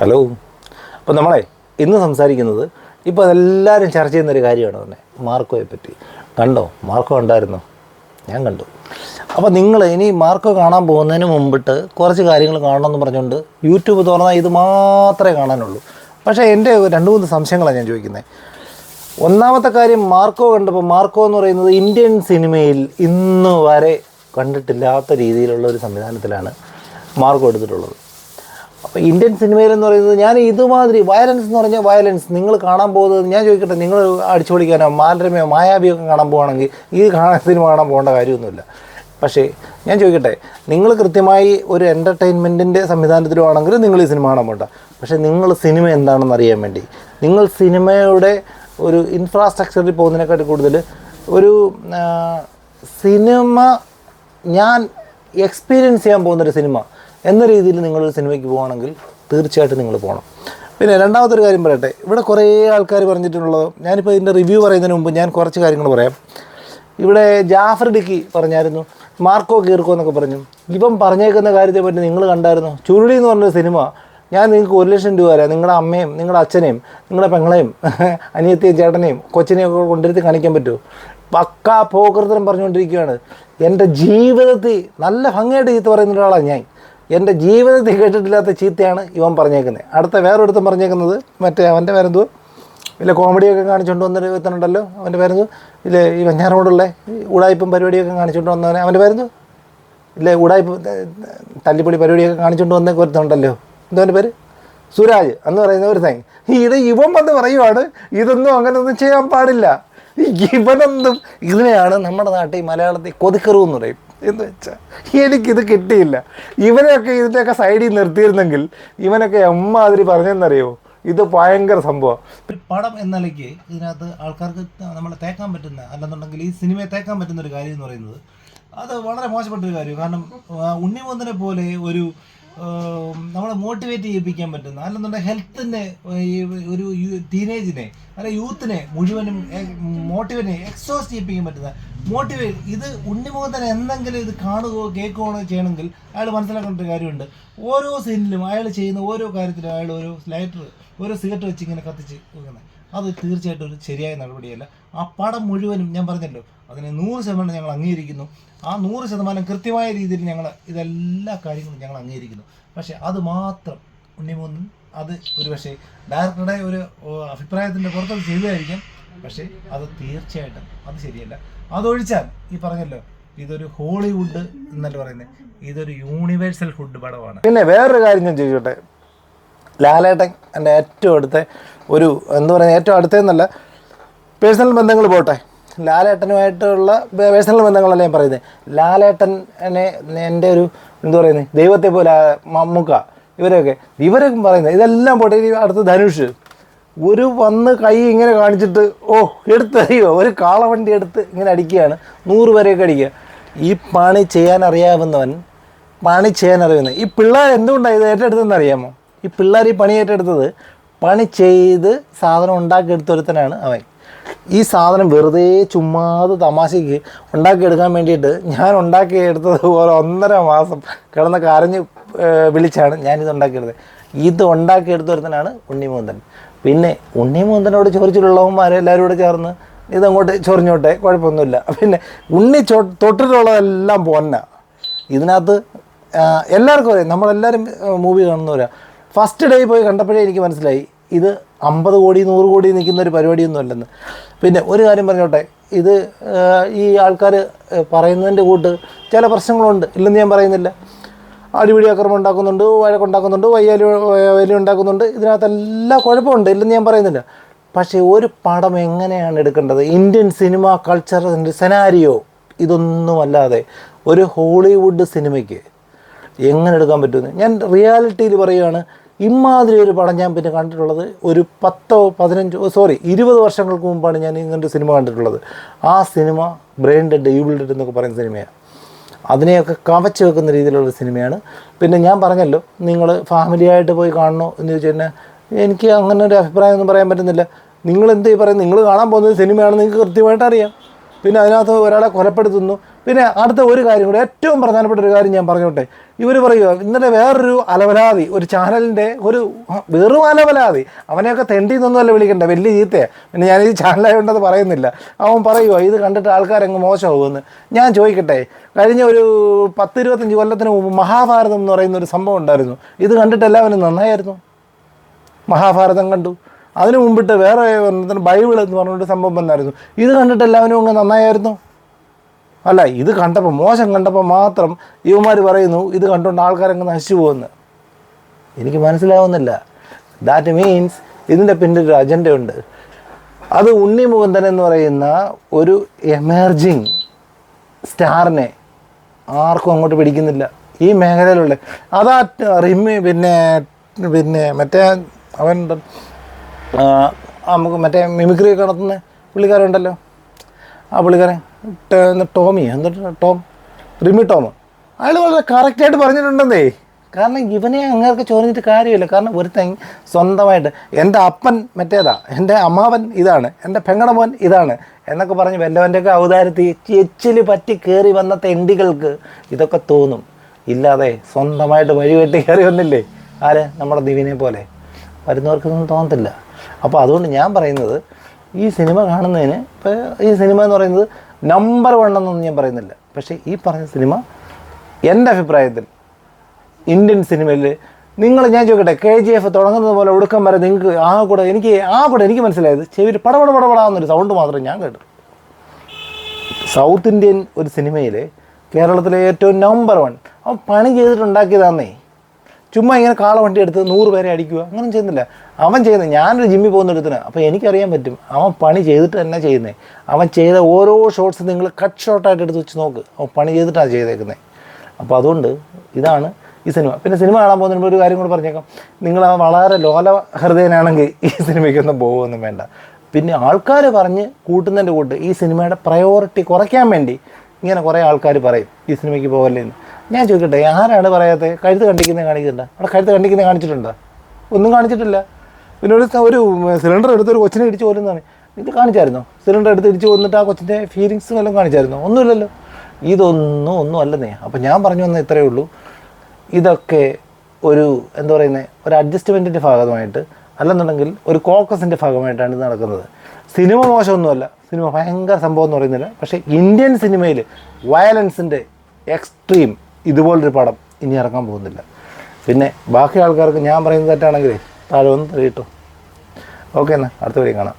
Hello. അപ്പോൾ നമ്മളെ ഇന്ന് സംസാരിക്കുന്നത് ഇപ്പോൾ എല്ലാവരും ചർച്ച ചെയ്യുന്നൊരു കാര്യമാണ് തന്നെ മാർക്കോയെ പറ്റി. കണ്ടോ? മാർക്കോ ഉണ്ടായിരുന്നോ? ഞാൻ കണ്ടു. അപ്പോൾ നിങ്ങൾ ഇനി മാർക്കോ കാണാൻ പോകുന്നതിന് മുമ്പിട്ട് കുറച്ച് കാര്യങ്ങൾ കാണണമെന്ന് പറഞ്ഞുകൊണ്ട് യൂട്യൂബ് തുറന്നാൽ ഇത് മാത്രമേ കാണാനുള്ളൂ. പക്ഷേ എൻ്റെ 2-3 സംശയങ്ങളാണ് ഞാൻ ചോദിക്കുന്നത്. ഒന്നാമത്തെ കാര്യം, മാർക്കോ കണ്ടപ്പോൾ മാർക്കോ എന്ന് പറയുന്നത് ഇന്ത്യൻ സിനിമയിൽ ഇന്ന് വരെ കണ്ടിട്ടില്ലാത്ത രീതിയിലുള്ള ഒരു സംവിധാനത്തിലാണ് മാർക്കോ എടുത്തിട്ടുള്ളത്. അപ്പോൾ ഇന്ത്യൻ സിനിമയിലെന്ന് പറയുന്നത് ഞാൻ ഇതുമാതിരി വയലൻസ് എന്ന് പറഞ്ഞാൽ വയലൻസ് നിങ്ങൾ കാണാൻ പോകുന്നത്, ഞാൻ ചോദിക്കട്ടെ, നിങ്ങൾ അടിച്ചു പൊളിക്കാനോ മാലരമയോ മായാവിയോ ഒക്കെ കാണാൻ പോകുകയാണെങ്കിൽ ഈ സിനിമ കാണാൻ പോകേണ്ട കാര്യമൊന്നുമില്ല. പക്ഷേ ഞാൻ ചോദിക്കട്ടെ, നിങ്ങൾ കൃത്യമായി ഒരു എൻ്റർടൈൻമെൻറ്റിൻ്റെ സംവിധാനത്തിലുമാണെങ്കിൽ നിങ്ങൾ ഈ സിനിമ കാണാൻ പോകണ്ട. പക്ഷേ നിങ്ങൾ സിനിമ എന്താണെന്ന് അറിയാൻ വേണ്ടി, നിങ്ങൾ സിനിമയുടെ ഒരു ഇൻഫ്രാസ്ട്രക്ചറിൽ പോകുന്നതിനെക്കാട്ടി കൂടുതൽ ഒരു സിനിമ ഞാൻ എക്സ്പീരിയൻസ് ചെയ്യാൻ പോകുന്നൊരു സിനിമ എന്ന രീതിയിൽ നിങ്ങളൊരു സിനിമയ്ക്ക് പോകുകയാണെങ്കിൽ തീർച്ചയായിട്ടും നിങ്ങൾ പോകണം. പിന്നെ രണ്ടാമത്തെ ഒരു കാര്യം പറയട്ടെ, ഇവിടെ കുറേ ആൾക്കാർ പറഞ്ഞിട്ടുള്ളത്, ഞാനിപ്പോൾ ഇതിൻ്റെ റിവ്യൂ പറയുന്നതിന് മുമ്പ് ഞാൻ കുറച്ച് കാര്യങ്ങൾ പറയാം. ഇവിടെ ജാഫർ ഇടുക്കി പറഞ്ഞായിരുന്നു മാർക്കോ കീർക്കോ എന്നൊക്കെ പറഞ്ഞു. ഇപ്പം പറഞ്ഞേക്കുന്ന കാര്യത്തെ പറ്റി നിങ്ങൾ കണ്ടായിരുന്നു? ചുരുളി എന്ന് പറഞ്ഞൊരു സിനിമ ഞാൻ നിങ്ങൾക്ക് 1 ലക്ഷം രൂപ തരാം, നിങ്ങളുടെ അമ്മയും നിങ്ങളുടെ അച്ഛനെയും നിങ്ങളുടെ പെങ്ങളെയും അനിയത്തെയും ചേട്ടനെയും കൊച്ചിനെയും ഒക്കെ കൊണ്ടുവരുത്തി കാണിക്കാൻ പറ്റുമോ? പക്കാ പോക്കർത്തരം പറഞ്ഞുകൊണ്ടിരിക്കുകയാണ്. എൻ്റെ ജീവിതത്തിൽ നല്ല ഭംഗിയായിട്ട് ചീത്ത പറയുന്ന ഒരാളാണ് ഞാൻ. എൻ്റെ ജീവിതത്തിൽ കേട്ടിട്ടില്ലാത്ത ചീത്തയാണ് ഇവൻ പറഞ്ഞേക്കുന്നത്. അടുത്ത വേറൊരുത്തം പറഞ്ഞേക്കുന്നത് മറ്റേ അവൻ്റെ പേരെന്തോ ഇല്ല കോമഡിയൊക്കെ കാണിച്ചുകൊണ്ട് വന്നൊരു ഒരുത്തനുണ്ടല്ലോ, അവൻ്റെ പേരെന്തോ ഇല്ല ഈ വെഞ്ഞാറോടുള്ള ഉടായ്പും പരിപാടിയൊക്കെ കാണിച്ചുകൊണ്ട് വന്നവനെ, അവൻ്റെ പേരെന്തോ ഇല്ല ഉടായ്പ തല്ലിപ്പൊളി പരിപാടിയൊക്കെ കാണിച്ചുകൊണ്ട് വന്ന ഒരുത്തനുണ്ടല്ലോ, എന്തോ അവൻ്റെ പേര്, സുരാജ് എന്ന് പറയുന്ന ഒരു തേങ്ങ. ഇവൻ വന്ന് പറയുവാണ് ഇതൊന്നും അങ്ങനെയൊന്നും ചെയ്യാൻ പാടില്ല. ഇവനെന്തും ഇതിനെയാണ് നമ്മുടെ നാട്ടിൽ മലയാളത്തിൽ കൊതിക്കറിവ് എന്ന് പറയും. എന്ന് വെച്ചാൽ എനിക്കിത് കിട്ടിയില്ല. ഇവനെയൊക്കെ ഇതിൻ്റെയൊക്കെ സൈഡിൽ നിർത്തിയിരുന്നെങ്കിൽ ഇവനൊക്കെ എമ്മാതിരി പറഞ്ഞെന്നറിയോ. ഇത് ഭയങ്കര സംഭവം. പടം എന്ന നിലയ്ക്ക് ഇതിനകത്ത് ആൾക്കാർക്ക് നമ്മളെ തേക്കാൻ പറ്റുന്ന, അല്ലെന്നുണ്ടെങ്കിൽ ഈ സിനിമയെ തേക്കാൻ പറ്റുന്ന ഒരു കാര്യം എന്ന് പറയുന്നത് അത് വളരെ മോശപ്പെട്ടൊരു കാര്യം. കാരണം ഉണ്ണിമുന്തനെ പോലെ ഒരു നമ്മളെ മോട്ടിവേറ്റ് ചെയ്യിപ്പിക്കാൻ പറ്റുന്ന, അല്ലെന്നുണ്ടെങ്കിൽ ഹെൽത്തിനെ ഒരു ടീനേജിനെ അല്ലെ യൂത്തിനെ മുഴുവനും മോട്ടിവേറ്റ് എക്സോസ്റ്റ് ചെയ്യിപ്പിക്കാൻ പറ്റുന്ന ഇത് ഉണ്ണിമുഖത്തനെ എന്തെങ്കിലും ഇത് കാണുകയോ കേൾക്കുകയോ ചെയ്യണമെങ്കിൽ അയാൾ മനസ്സിലാക്കേണ്ട ഒരു കാര്യമുണ്ട്. ഓരോ സീനിലും അയാൾ ചെയ്യുന്ന ഓരോ കാര്യത്തിലും അയാൾ ഒരു ലൈറ്റർ ഓരോ സിഗരറ്റ് വെച്ച് ഇങ്ങനെ കത്തിച്ച് വെക്കുന്നത് അത് തീർച്ചയായിട്ടും ഒരു ശരിയായ നടപടിയല്ല. ആ പടം മുഴുവനും ഞാൻ പറഞ്ഞല്ലോ അതിനെ 100% ഞങ്ങൾ അംഗീകരിക്കുന്നു. ആ 100% കൃത്യമായ രീതിയിൽ ഞങ്ങൾ ഇതെല്ലാ കാര്യങ്ങളും ഞങ്ങൾ അംഗീകരിക്കുന്നു. പക്ഷേ അത് മാത്രം ഉണ്ണിമുഖൻ അത് ഒരു പക്ഷേ ഡയറക്ടറുടെ ഒരു അഭിപ്രായത്തിൻ്റെ പുറത്തത് ചെയ്തതായിരിക്കാം. പക്ഷേ അത് തീർച്ചയായിട്ടും അത് ശരിയല്ല. അതൊഴിച്ചാൽ ഈ പറഞ്ഞല്ലോ ഇതൊരു ഹോളിവുഡ് എന്നല്ല പറയുന്നത്, ഇതൊരു യൂണിവേഴ്സൽ ഫുഡ് പടമാണ്. പിന്നെ വേറൊരു കാര്യം ഞാൻ ചോദിച്ചോട്ടെ, ലാലേട്ടൻ എൻ്റെ ഏറ്റവും അടുത്ത ഒരു എന്താ പറയുക, ഏറ്റവും അടുത്തെന്നല്ല പേഴ്സണൽ ബന്ധങ്ങൾ പോട്ടെ, ലാലേട്ടനുമായിട്ടുള്ള പേഴ്സണൽ ബന്ധങ്ങളല്ല ഞാൻ പറയുന്നത്. ലാലേട്ടനെ എൻ്റെ ഒരു എന്താ പറയുന്നത് ദൈവത്തെ പോലെ മമ്മൂക്ക ഇവരൊക്കെ പറയുന്നത് ഇതെല്ലാം പോട്ടെ. അടുത്ത് ധനുഷ് ഒരു വന്ന് കൈ ഇങ്ങനെ കാണിച്ചിട്ട് എടുത്തറിയോ ഒരു കാളവണ്ടി എടുത്ത് ഇങ്ങനെ അടിക്കുകയാണ്, 100 പേരെയൊക്കെ അടിക്കുക. ഈ പണി ചെയ്യാൻ അറിയാവുന്നവൻ ഈ പിള്ളേർ എന്തുകൊണ്ടാണ് ഇത് ഏറ്റെടുത്തതെന്ന് അറിയാമോ? ഈ പിള്ളേർ ഈ പണി ഏറ്റെടുത്തത് പണി ചെയ്ത് സാധനം ഉണ്ടാക്കിയെടുത്തൊരുത്തനാണ് അവൻ. ഈ സാധനം വെറുതെ ചുമ്മാതെ തമാശയ്ക്ക് ഉണ്ടാക്കിയെടുക്കാൻ വേണ്ടിയിട്ട് ഞാൻ ഉണ്ടാക്കിയെടുത്തത് 1.5 മാസം കിടന്ന് കരഞ്ഞ് വിളിച്ചാണ് ഞാനിത് ഉണ്ടാക്കിയെടുത്തത്. ഇത് ഉണ്ടാക്കിയെടുത്തൊരുത്തനാണ് ഉണ്ണിമുകുന്ദൻ. പിന്നെ ഉണ്ണിമുകുന്ദനോട് ചോദിച്ചിട്ടുള്ളവന്മാരെല്ലാവരും കൂടെ ചേർന്ന് ഇതങ്ങോട്ട് ചൊറിഞ്ഞോട്ടെ, കുഴപ്പമൊന്നുമില്ല. പിന്നെ തൊട്ടിട്ടുള്ളതെല്ലാം പോന്ന ഇതിനകത്ത് എല്ലാവർക്കും അറിയാം. നമ്മളെല്ലാവരും മൂവി കാണുന്നവരാണ്. ഫസ്റ്റ് ഡേ പോയി കണ്ടപ്പോഴേ എനിക്ക് മനസ്സിലായി ഇത് 50 കോടി 100 കോടി നിൽക്കുന്ന ഒരു പരിപാടിയൊന്നും അല്ലെന്ന്. പിന്നെ ഒരു കാര്യം പറഞ്ഞോട്ടെ, ഇത് ഈ ആൾക്കാർ പറയുന്നതിൻ്റെ കൂട്ട് ചില പ്രശ്നങ്ങളുണ്ട്, ഇല്ലെന്ന് ഞാൻ പറയുന്നില്ല. അടിപിടി അക്രമം ഉണ്ടാക്കുന്നുണ്ട്, വഴക്കുണ്ടാക്കുന്നുണ്ട്, വലിയ ഉണ്ടാക്കുന്നുണ്ട്, ഇതിനകത്തെല്ലാം കുഴപ്പമുണ്ട്, ഇല്ലെന്ന് ഞാൻ പറയുന്നില്ല. പക്ഷേ ഒരു പടം എങ്ങനെയാണ് എടുക്കേണ്ടത്, ഇന്ത്യൻ സിനിമ കൾച്ചറിൻ്റെ സെനാരിയോ ഇതൊന്നുമല്ലാതെ ഒരു ഹോളിവുഡ് സിനിമയ്ക്ക് എങ്ങനെ എടുക്കാൻ പറ്റുമെന്ന് ഞാൻ റിയാലിറ്റിയിൽ പറയുകയാണ്. ഇമാതിരി ഒരു പടം ഞാൻ പിന്നെ കണ്ടിട്ടുള്ളത് ഒരു 20 വർഷങ്ങൾക്ക് മുമ്പാണ് ഞാൻ ഇങ്ങനൊരു സിനിമ കണ്ടിട്ടുള്ളത്. ആ cinema brain dead, evil dead എന്നൊക്കെ പറയുന്ന സിനിമയാണ്. അതിനെയൊക്കെ കവച്ച് വെക്കുന്ന രീതിയിലുള്ള സിനിമയാണ്. പിന്നെ ഞാൻ പറഞ്ഞല്ലോ നിങ്ങൾ ഫാമിലിയായിട്ട് പോയി കാണണോ എന്ന് ചോദിച്ചു കഴിഞ്ഞാൽ എനിക്ക് അങ്ങനെ ഒരു അഭിപ്രായമൊന്നും പറയാൻ പറ്റുന്നില്ല. നിങ്ങളെന്ത് പറയുന്നത്, നിങ്ങൾ കാണാൻ പോകുന്നത് സിനിമയാണ്, നിങ്ങൾക്ക് കൃത്യമായിട്ട് അറിയാം. പിന്നെ അതിനകത്ത് ഒരാളെ കൊലപ്പെടുത്തുന്നു. പിന്നെ അടുത്ത ഒരു കാര്യം കൂടെ, ഏറ്റവും പ്രധാനപ്പെട്ട ഒരു കാര്യം ഞാൻ പറഞ്ഞോട്ടെ. ഇവർ പറയുക ഇന്നലെ വേറൊരു അലവലാതി, ഒരു ചാനലിൻ്റെ ഒരു വെറും അലവലാതി, അവനെയൊക്കെ തെണ്ടിന്നൊന്നുമല്ല വിളിക്കണ്ട, വലിയ ചീത്തയാണ്. പിന്നെ ഞാൻ ഈ ചാനലായതുകൊണ്ടത് പറയുന്നില്ല. അവൻ പറയുക ഇത് കണ്ടിട്ട് ആൾക്കാരങ്ങ് മോശമാകുമെന്ന്. ഞാൻ ചോദിക്കട്ടെ, കഴിഞ്ഞ ഒരു 10-25 കൊല്ലത്തിന് മുമ്പ് മഹാഭാരതം എന്ന് പറയുന്ന ഒരു സംഭവം ഉണ്ടായിരുന്നു. ഇത് കണ്ടിട്ട് എല്ലാവരും നന്നായിരുന്നു. മഹാഭാരതം കണ്ടു. അതിനു മുമ്പിട്ട് വേറെ ബൈബിൾ എന്ന് പറഞ്ഞൊരു സംഭവം വന്നായിരുന്നു. ഇത് കണ്ടിട്ട് എല്ലാവരും അങ്ങ് നന്നായിരുന്നു. അല്ല, ഇത് കണ്ടപ്പോൾ, മോശം കണ്ടപ്പോൾ മാത്രം ഇവന്മാർ പറയുന്നു ഇത് കണ്ടുകൊണ്ട് ആൾക്കാരങ്ങ് നശിച്ചു പോകുമെന്ന്. എനിക്ക് മനസ്സിലാവുന്നില്ല. ദാറ്റ് മീൻസ് ഇതിൻ്റെ പിന്നിൽ ഒരു അജണ്ടയുണ്ട്. അത് ഉണ്ണി മുകുന്ദൻ എന്ന് പറയുന്ന ഒരു എമർജിങ് സ്റ്റാറിനെ ആർക്കും അങ്ങോട്ട് പിടിക്കുന്നില്ല ഈ മേഖലയിലുള്ള. അതാ റിമി പിന്നെ മറ്റേ അവൻ നമുക്ക് മറ്റേ മിമിക്രിയൊക്കെ നടത്തുന്ന പുള്ളിക്കാരുണ്ടല്ലോ, ആ പുള്ളിക്കാരൻ ടോമി, എന്നിട്ട് റിമി ടോം, അയാൾ വളരെ കറക്റ്റായിട്ട് പറഞ്ഞിട്ടുണ്ടെന്നേ. കാരണം ഇവനെ അങ്ങനെയൊക്കെ ചോദിച്ചിട്ട് കാര്യമില്ല. കാരണം ഒരുത്തൻ സ്വന്തമായിട്ട് എൻ്റെ അപ്പൻ മറ്റേതാ, എൻ്റെ അമ്മാവൻ ഇതാണ്, എൻ്റെ പെങ്ങളുടെ മോൻ ഇതാണ് എന്നൊക്കെ പറഞ്ഞ് വല്ലവൻ്റെയൊക്കെ ഔദാര്യത്തിൽ എച്ചിൽ പറ്റി കയറി വന്ന തെണ്ടികൾക്ക് ഇതൊക്കെ തോന്നും. ഇല്ലാതെ സ്വന്തമായിട്ട് വഴിവെട്ടി കയറി വന്നില്ലേ ആര്, നമ്മുടെ ദിവിനെ പോലെ വരുന്നവർക്കൊന്നും തോന്നത്തില്ല. അപ്പോൾ അതുകൊണ്ട് ഞാൻ പറയുന്നത്, ഈ സിനിമ കാണുന്നതിന്, ഇപ്പോൾ ഈ സിനിമ എന്ന് പറയുന്നത് നമ്പർ 1 എന്നൊന്നും ഞാൻ പറയുന്നില്ല. പക്ഷേ ഈ പറഞ്ഞ സിനിമ എൻ്റെ അഭിപ്രായത്തിൽ ഇന്ത്യൻ സിനിമയിൽ ഞാൻ ചോദിക്കട്ടെ, KGF തുടങ്ങുന്നത് പോലെ ഒടുക്കം വരെ നിങ്ങൾക്ക് എനിക്ക് മനസ്സിലായത് ചെവിയിൽ പടപടാന്നൊരു സൗണ്ട് മാത്രമേ ഞാൻ കേട്ടു. സൗത്ത് ഇന്ത്യൻ ഒരു സിനിമയിൽ കേരളത്തിലെ ഏറ്റവും നമ്പർ 1 അവൻ പണി ചെയ്തിട്ടുണ്ടാക്കിയതാന്നേ. ചുമ്മാ ഇങ്ങനെ കാള വണ്ടി എടുത്ത് 100 പേരെ അടിക്കുക അങ്ങനെ ചെയ്യുന്നില്ല. അവൻ ചെയ്യുന്നത്, ഞാനൊരു ജിമ്മിൽ പോകുന്നിടത്തിന്, അപ്പോൾ എനിക്കറിയാൻ പറ്റും അവൻ പണി ചെയ്തിട്ട് തന്നെ ചെയ്യുന്നത്. അവൻ ചെയ്ത ഓരോ ഷോട്ട്സ് നിങ്ങൾ കട്ട് ഷോട്ടായിട്ട് എടുത്ത് വെച്ച് നോക്ക്, അവൻ പണി ചെയ്തിട്ടാണ് ചെയ്തേക്കുന്നത്. അപ്പോൾ അതുകൊണ്ട് ഇതാണ് ഈ സിനിമ. പിന്നെ സിനിമ കാണാൻ പോകുന്നതിന് ഒരു കാര്യം കൂടെ പറഞ്ഞേക്കാം, നിങ്ങൾ വളരെ ലോല ഹൃദയനാണെങ്കിൽ ഈ സിനിമയ്ക്കൊന്നും പോകുമൊന്നും വേണ്ട. പിന്നെ ആൾക്കാർ പറഞ്ഞ് കൂട്ടുന്നതിൻ്റെ കൂട്ട് ഈ സിനിമയുടെ പ്രയോറിറ്റി കുറയ്ക്കാൻ വേണ്ടി ഇങ്ങനെ കുറേ ആൾക്കാർ പറയും ഈ സിനിമയ്ക്ക് പോകല്ലേന്ന്. ഞാൻ ചോദിക്കട്ടെ, ആരാണ് പറയാത്തത്? കഴുത്ത് കണ്ടിക്കുന്നത് കാണിക്കുന്നുണ്ടോ? അവിടെ കഴുത്ത് കണ്ടിക്കുന്നത് കാണിച്ചിട്ടുണ്ടോ? ഒന്നും കാണിച്ചിട്ടില്ല. പിന്നെ ഒരു സിലിണ്ടർ എടുത്തൊരു കൊച്ചിനെ ഇടിച്ച് കൊല്ലുന്നതാണ്, ഇത് കാണിച്ചായിരുന്നോ? സിലിണ്ടർ എടുത്ത് ഇടിച്ച് കൊന്നിട്ട് ആ കൊച്ചിൻ്റെ ഫീലിങ്സ് വല്ലതും കാണിച്ചായിരുന്നോ? ഒന്നുമില്ലല്ലോ. ഒന്നും അല്ലെന്നേ. അപ്പോൾ ഞാൻ പറഞ്ഞു വന്ന ഇത്രയേ ഉള്ളൂ. ഇതൊക്കെ ഒരു ഒരു അഡ്ജസ്റ്റ്മെൻറ്റിൻ്റെ ഭാഗമായിട്ട്, അല്ലെന്നുണ്ടെങ്കിൽ ഒരു കോക്കസിൻ്റെ ഭാഗമായിട്ടാണ് ഇത് നടക്കുന്നത്. സിനിമ മോശമൊന്നുമല്ല, സിനിമ ഭയങ്കര സംഭവം എന്ന് പറയുന്നില്ല. പക്ഷേ ഇന്ത്യൻ സിനിമയിൽ വയലൻസിൻ്റെ എക്സ്ട്രീം ഇതുപോലൊരു പടം ഇനി ഇറങ്ങാൻ പോകുന്നില്ല. പിന്നെ ബാക്കി ആൾക്കാർക്ക് ഞാൻ പറയുന്നത് തെറ്റാണെങ്കിൽ താഴെ ഒന്ന് കേട്ടോ. ഓക്കെ, എന്നാൽ അടുത്ത വരെയും കാണാം.